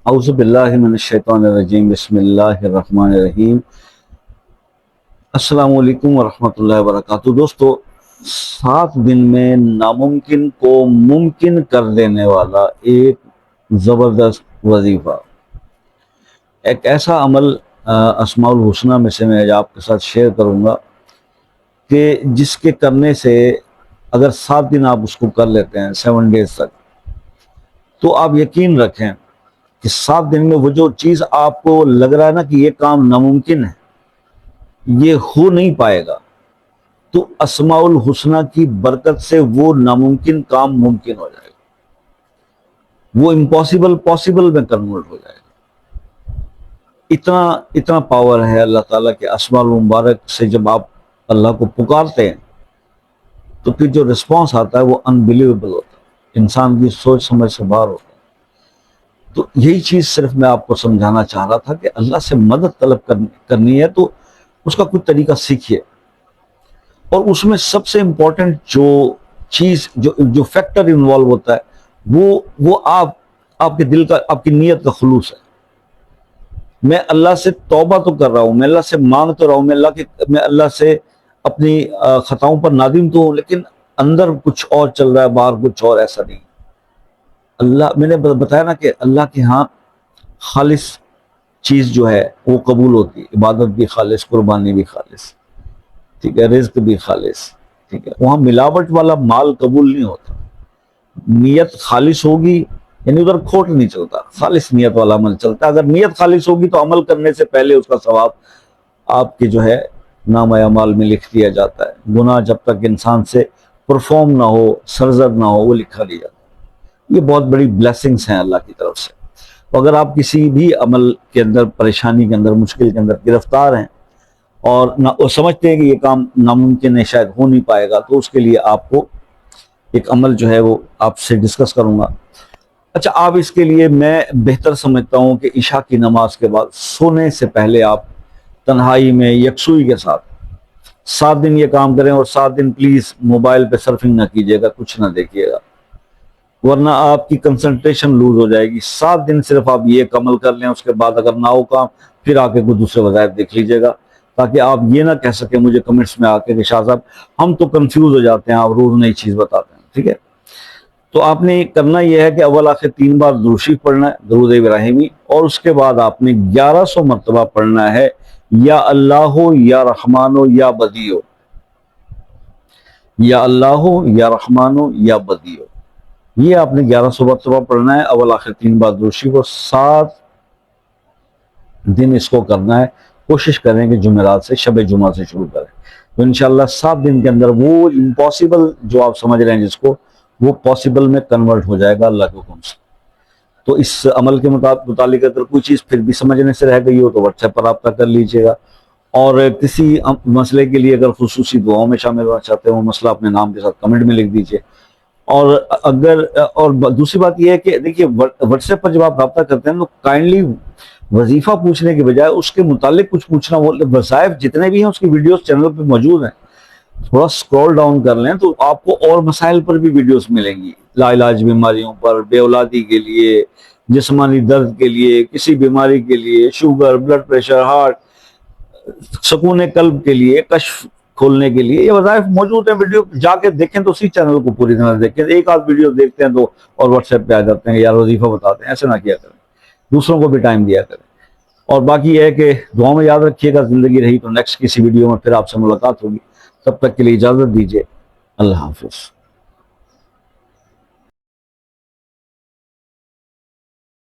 اعوذ باللہ من الشیطان الرجیم، بسم اللہ الرحمن الرحیم۔ السلام علیکم ورحمۃ اللہ وبرکاتہ۔ دوستو، 7 دن میں ناممکن کو ممکن کر دینے والا ایک زبردست وظیفہ، ایک ایسا عمل اسماء الحسنہ میں سے میں آپ کے ساتھ شیئر کروں گا کہ جس کے کرنے سے اگر 7 دن آپ اس کو کر لیتے ہیں 7 ڈیز تک، تو آپ یقین رکھیں کہ 7 دن میں وہ جو چیز آپ کو لگ رہا ہے نا کہ یہ کام ناممکن ہے، یہ ہو نہیں پائے گا، تو اسماء الحسنہ کی برکت سے وہ ناممکن کام ممکن ہو جائے گا، وہ امپاسبل پاسبل میں کنورٹ ہو جائے گا۔ اتنا پاور ہے اللہ تعالیٰ کے اسماء المبارک سے۔ جب آپ اللہ کو پکارتے ہیں تو پھر جو رسپانس آتا ہے وہ انبلیویبل ہوتا ہے، انسان کی سوچ سمجھ سے باہر ہوتا ہے۔ تو یہی چیز صرف میں آپ کو سمجھانا چاہ رہا تھا کہ اللہ سے مدد طلب کرنی ہے تو اس کا کچھ طریقہ سیکھیے، اور اس میں سب سے امپورٹنٹ جو چیز جو فیکٹر انوالو ہوتا ہے وہ آپ کے دل کا، آپ کی نیت کا خلوص ہے۔ میں اللہ سے توبہ تو کر رہا ہوں، میں اللہ سے مانگ تو رہا ہوں، میں اللہ سے اپنی خطاؤں پر نادم تو ہوں، لیکن اندر کچھ اور چل رہا ہے، باہر کچھ اور، ایسا نہیں۔ اللہ، میں نے بتایا نا کہ اللہ کے ہاں خالص چیز جو ہے وہ قبول ہوتی ہے، عبادت بھی خالص، قربانی بھی خالص، ٹھیک ہے، رزق بھی خالص، ٹھیک ہے۔ وہاں ملاوٹ والا مال قبول نہیں ہوتا۔ نیت خالص ہوگی یعنی ادھر کھوٹ نہیں چلتا، خالص نیت والا عمل چلتا ہے۔ اگر نیت خالص ہوگی تو عمل کرنے سے پہلے اس کا ثواب آپ کے جو ہے نامہ اعمال میں لکھ دیا جاتا ہے۔ گناہ جب تک انسان سے پرفارم نہ ہو، سرزد نہ ہو، وہ لکھا نہیں جاتا۔ یہ بہت بڑی بلیسنگز ہیں اللہ کی طرف سے۔ تو اگر آپ کسی بھی عمل کے اندر، پریشانی کے اندر، مشکل کے اندر گرفتار ہیں اور سمجھتے ہیں کہ یہ کام ناممکن ہے، شاید ہو نہیں پائے گا، تو اس کے لیے آپ کو ایک عمل جو ہے وہ آپ سے ڈسکس کروں گا۔ اچھا، آپ اس کے لیے میں بہتر سمجھتا ہوں کہ عشاء کی نماز کے بعد سونے سے پہلے آپ تنہائی میں یکسوئی کے ساتھ 7 دن یہ کام کریں، اور 7 دن پلیز موبائل پہ سرفنگ نہ کیجیے گا، کچھ نہ دیکھیے گا، ورنہ آپ کی کنسنٹریشن لوز ہو جائے گی۔ 7 دن صرف آپ یہ عمل کر لیں، اس کے بعد اگر نہ ہو کام، پھر آ کے کوئی دوسرے وظائف دیکھ لیجیے گا، تاکہ آپ یہ نہ کہہ سکیں مجھے کمنٹس میں آ کے کہ شاہ صاحب ہم تو کنفیوز ہو جاتے ہیں، آپ روز نئی چیز بتاتے ہیں، ٹھیک ہے۔ تو آپ نے کرنا یہ ہے کہ اول آخر 3 بار درود شریف پڑھنا ہے، درود ابراہیمی، اور اس کے بعد آپ نے 1100 مرتبہ پڑھنا ہے یا اللہ ہو یا رحمان ہو یا بدیع ہو، یا اللہ ہو یا رحمان ہو یا بدیع ہو۔ یہ آپ نے 1100 مرتبہ پڑھنا ہے، اول آخر 3 بار درود شریف، اور 7 دن اس کو کرنا ہے۔ کوشش کریں کہ جمعرات سے، شب جمعہ سے شروع کریں، تو انشاءاللہ 7 دن کے اندر وہ امپاسبل جو آپ سمجھ رہے ہیں جس کو، وہ پاسبل میں کنورٹ ہو جائے گا اللہ کے حکم سے۔ تو اس عمل کے متعلق اگر کوئی چیز پھر بھی سمجھنے سے رہ گئی ہو تو واٹس ایپ پر رابطہ کر لیجئے گا، اور کسی مسئلے کے لیے اگر خصوصی دعاؤں میں شامل ہونا چاہتے ہیں، وہ مسئلہ اپنے نام کے ساتھ کمنٹ میں لکھ دیجئے۔ اور دوسری بات یہ ہے کہ دیکھیے، واٹس ایپ پر جب آپ رابطہ کرتے ہیں تو کائنڈلی وظیفہ پوچھنے کے بجائے اس کے متعلق کچھ پوچھنا، وظائف جتنے بھی ہیں اس کی ویڈیوز چینل پہ موجود ہیں، تھوڑا سکرول ڈاؤن کر لیں تو آپ کو اور مسائل پر بھی ویڈیوز ملیں گی، لا علاج بیماریوں پر، بے اولادی کے لیے، جسمانی درد کے لیے، کسی بیماری کے لیے، شوگر، بلڈ پریشر، ہارٹ، سکون قلب کے لیے، کشف کھولنے کے لیے، یہ وظائف موجود ہیں۔ ویڈیو جا کے دیکھیں تو اسی چینل کو پوری طرح دیکھیں۔ ایک آدھ ویڈیو دیکھتے ہیں تو اور واٹس ایپ پہ آ جاتے ہیں کہ یار وظیفہ بتاتے ہیں، ایسے نہ کیا کریں، دوسروں کو بھی ٹائم دیا کریں۔ اور باقی یہ ہے کہ دعاؤں میں یاد رکھیے گا، زندگی رہی تو نیکسٹ کسی ویڈیو میں پھر آپ سے ملاقات ہوگی۔ تب تک کے لیے اجازت دیجیے، اللہ حافظ۔